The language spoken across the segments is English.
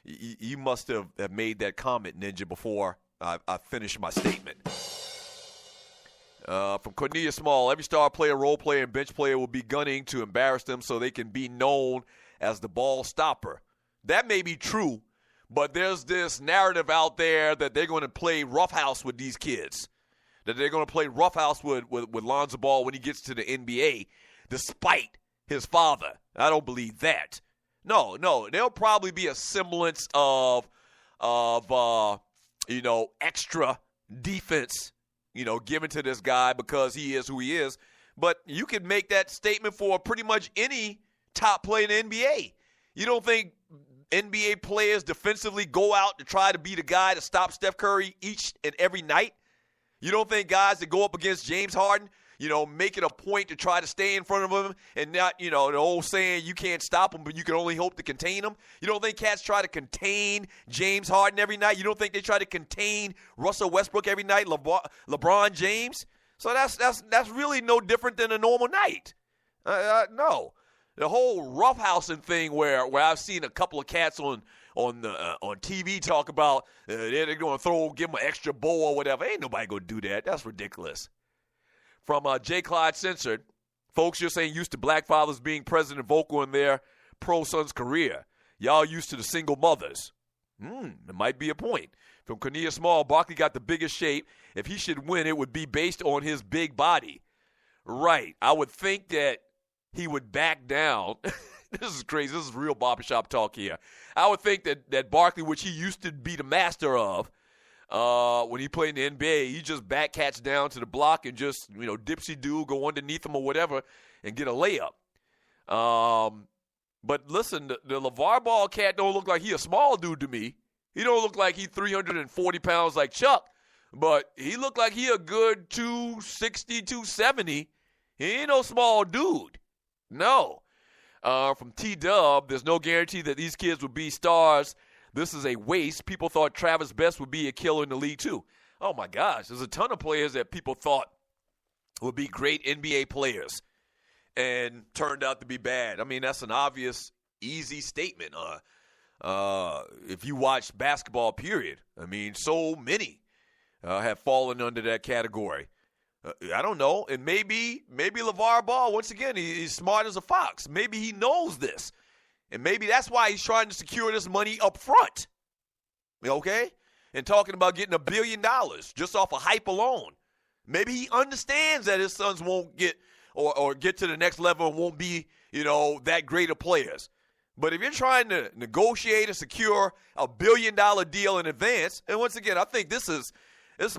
You must have made that comment, Ninja, before I finished my statement. From Cornelia Small, every star player, role player, and bench player will be gunning to embarrass them so they can be known as the ball stopper. That may be true, but there's this narrative out there that they're going to play roughhouse with these kids, that they're going to play roughhouse with Lonzo Ball when he gets to the NBA, despite his father. I don't believe that. No, there'll probably be a semblance of extra defense, given to this guy because he is who he is. But you can make that statement for pretty much any top player in the NBA. You don't think NBA players defensively go out to try to be the guy to stop Steph Curry each and every night? You don't think guys that go up against James Harden, make it a point to try to stay in front of him and not, the old saying, you can't stop him, but you can only hope to contain him? You don't think cats try to contain James Harden every night? You don't think they try to contain Russell Westbrook every night, LeBron James? So that's really no different than a normal night. No. The whole roughhousing thing where I've seen a couple of cats on TV talk about they're going to give him an extra bowl or whatever. Ain't nobody going to do that. That's ridiculous. From J. Clyde Censored, folks, you're saying used to black fathers being present and vocal in their pro-son's career. Y'all used to the single mothers. It might be a point. From Cornelia Small, Barkley got the biggest shape. If he should win, it would be based on his big body. Right. I would think that he would back down. This is crazy. This is real barbershop talk here. I would think that Barkley, which he used to be the master of, when he played in the NBA, he just back cats down to the block and just, dipsy-do, go underneath him or whatever and get a layup. But listen, the LeVar Ball cat don't look like he a small dude to me. He don't look like he 340 pounds like Chuck, but he look like he a good 260, 270. He ain't no small dude. No. From T-Dub, there's no guarantee that these kids will be stars. This is a waste. People thought Travis Best would be a killer in the league, too. Oh, my gosh. There's a ton of players that people thought would be great NBA players and turned out to be bad. I mean, that's an obvious, easy statement. If you watch basketball, period. I mean, so many have fallen under that category. I don't know. And maybe LeVar Ball, once again, he's smart as a fox. Maybe he knows this. And maybe that's why he's trying to secure this money up front. Okay? And talking about getting $1 billion just off of hype alone. Maybe he understands that his sons won't get or get to the next level and won't be, that great of players. But if you're trying to negotiate and secure $1 billion deal in advance, and once again, I think this is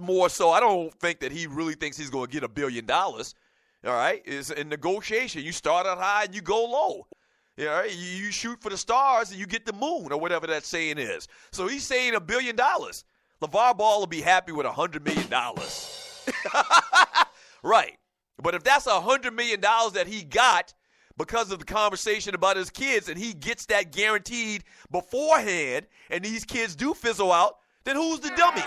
more so. I don't think that he really thinks he's going to get $1 billion. All right? It's in negotiation. You start out high and you go low. All right? You shoot for the stars and you get the moon or whatever that saying is. So he's saying $1 billion. LeVar Ball will be happy with $100 million. Right. But if that's $100 million that he got because of the conversation about his kids and he gets that guaranteed beforehand and these kids do fizzle out, then who's the dummy?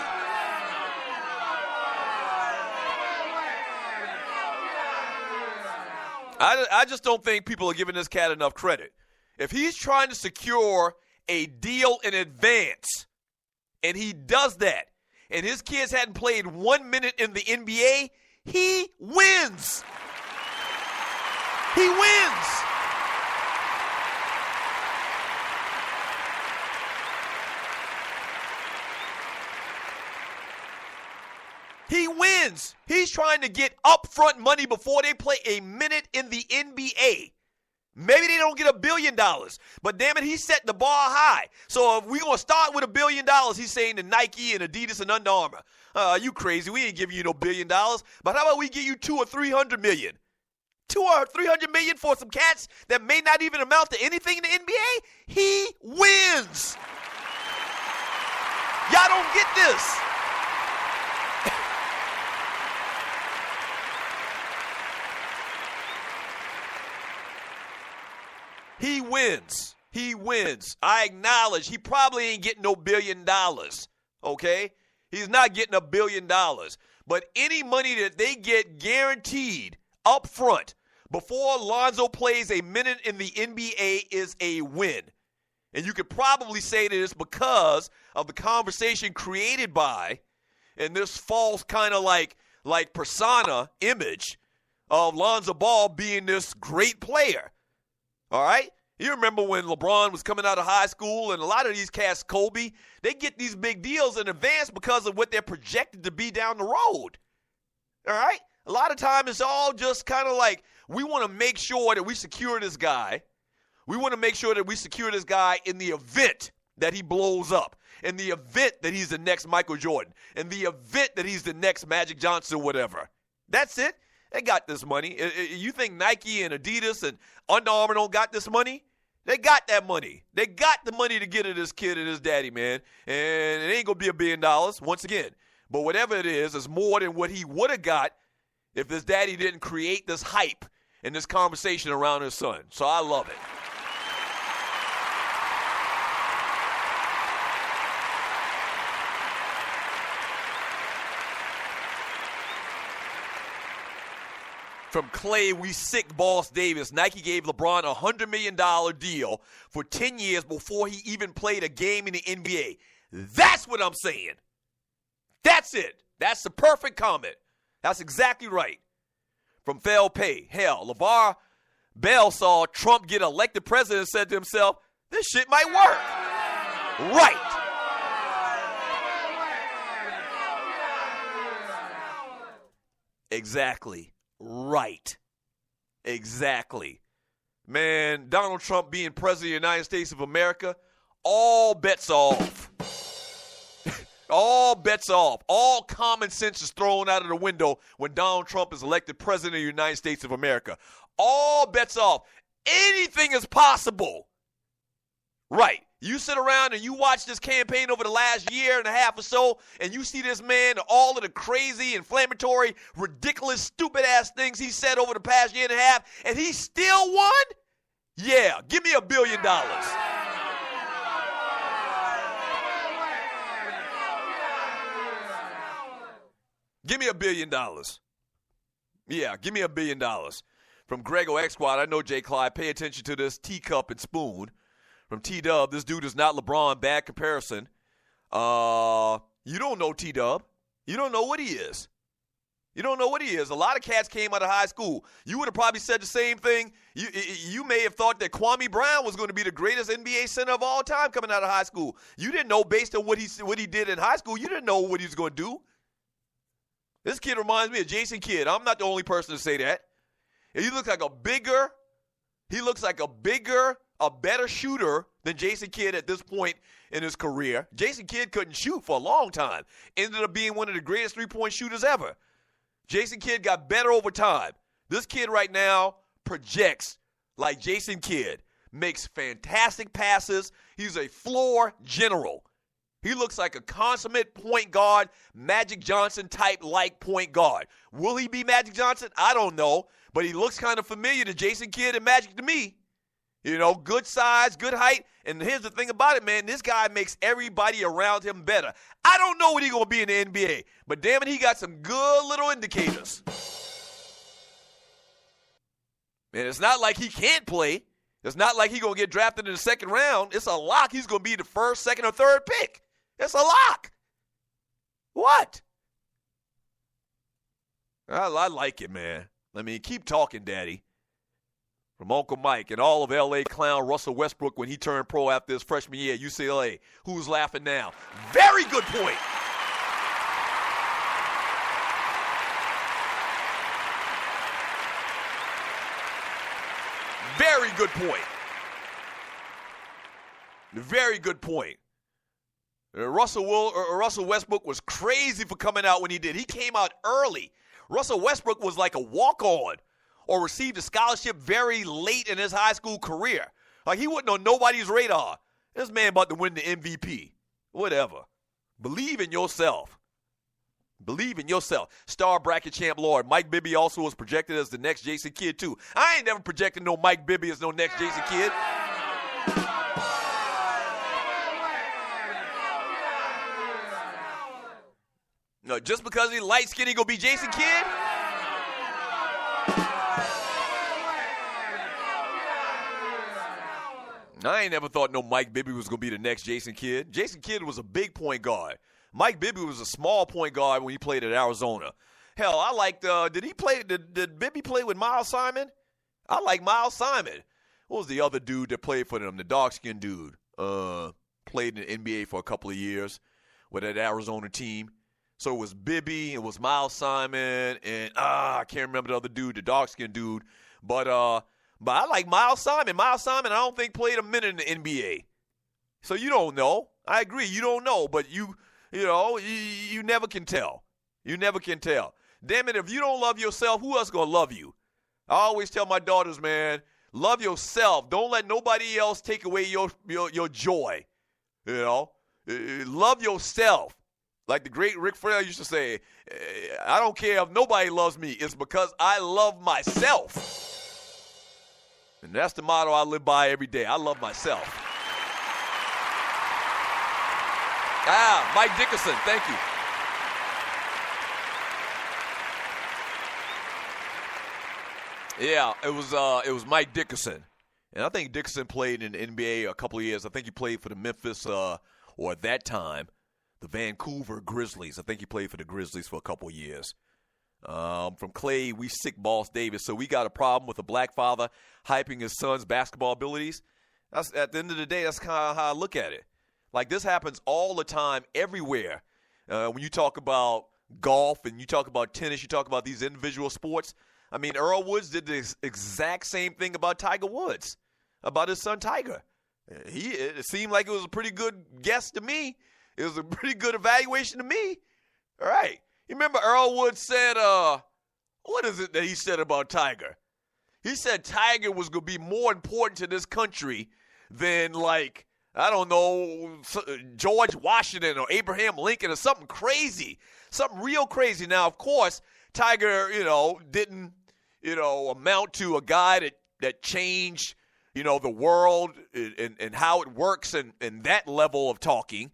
I just don't think people are giving this cat enough credit. If he's trying to secure a deal in advance and he does that and his kids hadn't played 1 minute in the NBA, he wins. He wins. He wins. He's trying to get upfront money before they play a minute in the NBA. Maybe they don't get $1 billion, but damn it, he set the bar high. So if we're going to start with $1 billion, he's saying to Nike and Adidas and Under Armour, you crazy, we ain't giving you no $1 billion, but how about we give you $200 or $300 million? $200 or $300 million for some cats that may not even amount to anything in the NBA? He wins. Y'all don't get this. He wins. He wins. I acknowledge he probably ain't getting no $1 billion, okay? He's not getting $1 billion. But any money that they get guaranteed up front before Lonzo plays a minute in the NBA is a win. And you could probably say that it's because of the conversation created by and this false kind of like persona image of Lonzo Ball being this great player. All right? You remember when LeBron was coming out of high school, and a lot of these cats, Kobe, they get these big deals in advance because of what they're projected to be down the road. All right? A lot of time it's all just kind of like we want to make sure that we secure this guy. We want to make sure that we secure this guy in the event that he blows up, in the event that he's the next Michael Jordan, in the event that he's the next Magic Johnson, whatever. That's it. They got this money. You think Nike and Adidas and Under Armour don't got this money? They got that money. They got the money to get to this kid and his daddy, man. And it ain't going to be $1 billion, once again. But whatever it is more than what he would have got if his daddy didn't create this hype and this conversation around his son. So I love it. From Clay, we sick Boss Davis. Nike gave LeBron a $100 million deal for 10 years before he even played a game in the NBA. That's what I'm saying. That's it. That's the perfect comment. That's exactly right. From Fel Pay. Hell, LeVar Bell saw Trump get elected president and said to himself, this shit might work. Right. Exactly. Right. Exactly. Man, Donald Trump being president of the United States of America, all bets off. All bets off. All common sense is thrown out of the window when Donald Trump is elected president of the United States of America. All bets off. Anything is possible. Right. You sit around and you watch this campaign over the last year and a half or so, and you see this man, all of the crazy, inflammatory, ridiculous, stupid-ass things he said over the past year and a half, and he still won? Yeah, give me $1 billion. Give me $1 billion. Yeah, give me $1 billion. From Grego X Squad, I know Jay Clyde, pay attention to this teacup and spoon. From T-Dub, this dude is not LeBron, bad comparison. You don't know T-Dub. You don't know what he is. You don't know what he is. A lot of cats came out of high school. You would have probably said the same thing. You may have thought that Kwame Brown was going to be the greatest NBA center of all time coming out of high school. You didn't know based on what he did in high school. You didn't know what he was going to do. This kid reminds me of Jason Kidd. I'm not the only person to say that. He looks like a better shooter than Jason Kidd at this point in his career. Jason Kidd couldn't shoot for a long time. Ended up being one of the greatest three-point shooters ever. Jason Kidd got better over time. This kid right now projects like Jason Kidd. Makes fantastic passes. He's a floor general. He looks like a consummate point guard, Magic Johnson type like point guard. Will he be Magic Johnson? I don't know. But he looks kind of familiar to Jason Kidd and Magic to me. You know, good size, good height. And here's the thing about it, man. This guy makes everybody around him better. I don't know what he's going to be in the NBA. But damn it, he got some good little indicators. And it's not like he can't play. It's not like he's going to get drafted in the second round. It's a lock. He's going to be the first, second, or third pick. It's a lock. What? I like it, man. I mean, keep talking, Daddy. From Uncle Mike and all of L.A. clown Russell Westbrook when he turned pro after his freshman year at UCLA. Who's laughing now? Very good point. Very good point. Very good point. Russell Westbrook was crazy for coming out when he did. He came out early. Russell Westbrook was like a walk-on or received a scholarship very late in his high school career. Like he wasn't on nobody's radar. This man about to win the MVP. Whatever. Believe in yourself. Believe in yourself. Star bracket champ Lord. Mike Bibby also was projected as the next Jason Kidd too. I ain't never projected no Mike Bibby as no next Jason Kidd. No, just because he's light skinned, he gonna be Jason Kidd? I ain't never thought no Mike Bibby was going to be the next Jason Kidd. Jason Kidd was a big point guard. Mike Bibby was a small point guard when he played at Arizona. Hell, I liked, did Bibby play with Miles Simon? I like Miles Simon. What was the other dude that played for them, the dark-skinned dude? Played in the NBA for a couple of years with that Arizona team. So it was Bibby, it was Miles Simon, and I can't remember the other dude, the dark-skinned dude. But I like Miles Simon. Miles Simon, I don't think played a minute in the NBA. So you don't know. I agree, you don't know, but you never can tell. You never can tell. Damn it, if you don't love yourself, who else gonna love you? I always tell my daughters, man, love yourself. Don't let nobody else take away your joy. Love yourself. Like the great Ric Flair used to say, I don't care if nobody loves me. It's because I love myself. And that's the motto I live by every day. I love myself. Mike Dickerson, thank you. Yeah, it was Mike Dickerson. And I think Dickerson played in the NBA a couple of years. I think he played for the Memphis, or at that time, the Vancouver Grizzlies. I think he played for the Grizzlies for a couple of years. From Clay, we sick Boss Davis. So we got a problem with a black father hyping his son's basketball abilities. That's, at the end of the day, that's kind of how I look at it. Like, this happens all the time, everywhere. When you talk about golf and you talk about tennis, you talk about these individual sports. I mean, Earl Woods did the exact same thing about Tiger Woods, about his son Tiger. It seemed like it was a pretty good guess to me. It was a pretty good evaluation to me. All right. You remember Earl Woods said, what is it that he said about Tiger? He said Tiger was going to be more important to this country than, like, I don't know, George Washington or Abraham Lincoln or something crazy, something real crazy. Now, of course, Tiger, didn't, amount to a guy that changed, the world and how it works and that level of talking.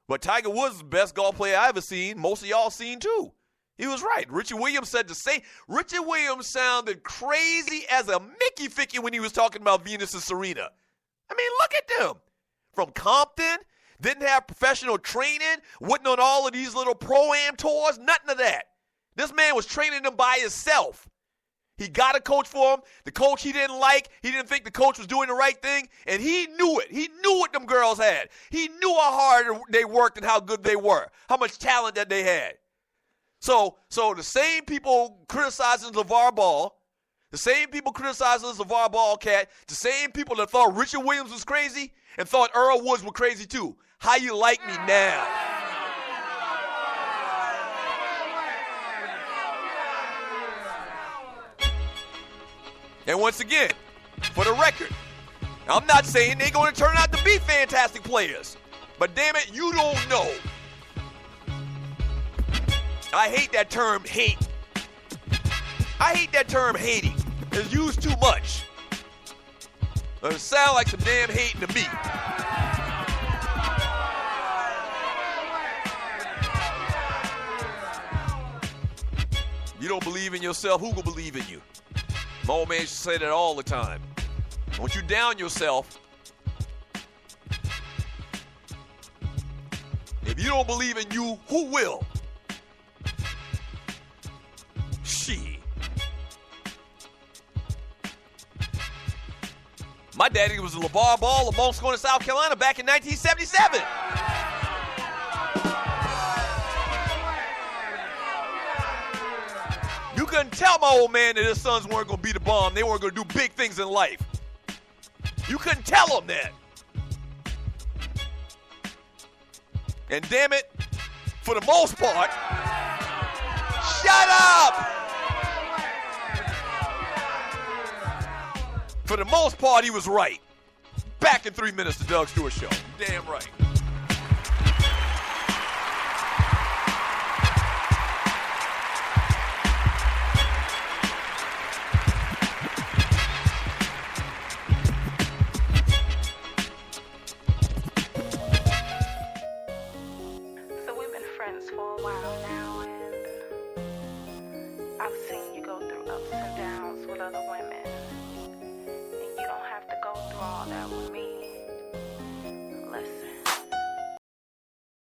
But Tiger Woods is the best golf player I ever seen. Most of y'all seen too. He was right. Richie Williams said the same. Richie Williams sounded crazy as a Mickey Ficky when he was talking about Venus and Serena. I mean, look at them. From Compton, didn't have professional training, wasn't on all of these little pro-am tours, nothing of that. This man was training them by himself. He got a coach for him. The coach he didn't like. He didn't think the coach was doing the right thing, and he knew it. He knew what them girls had. He knew how hard they worked and how good they were, how much talent that they had. So the same people criticizing LeVar Ball, the same people criticizing LeVar Ball cat, the same people that thought Richard Williams was crazy and thought Earl Woods was crazy too. How you like me now? And once again, for the record, I'm not saying they're going to turn out to be fantastic players. But damn it, you don't know. I hate that term hate. I hate that term hating. It's used too much. It sounds like some damn hating to me. You don't believe in yourself, who will believe in you? My old man used to say that all the time. Once you down yourself, if you don't believe in you, who will? She. My daddy was a LeVar Ball of Moncks going to South Carolina back in 1977. You couldn't tell my old man that his sons weren't going to be the bomb. They weren't going to do big things in life. You couldn't tell him that. And damn it, for the most part, shut up! For the most part, he was right. Back in 3 minutes, the Doug Stewart Show. Damn right. So we've been friends for a while now, and I've seen you go through ups and downs with other women.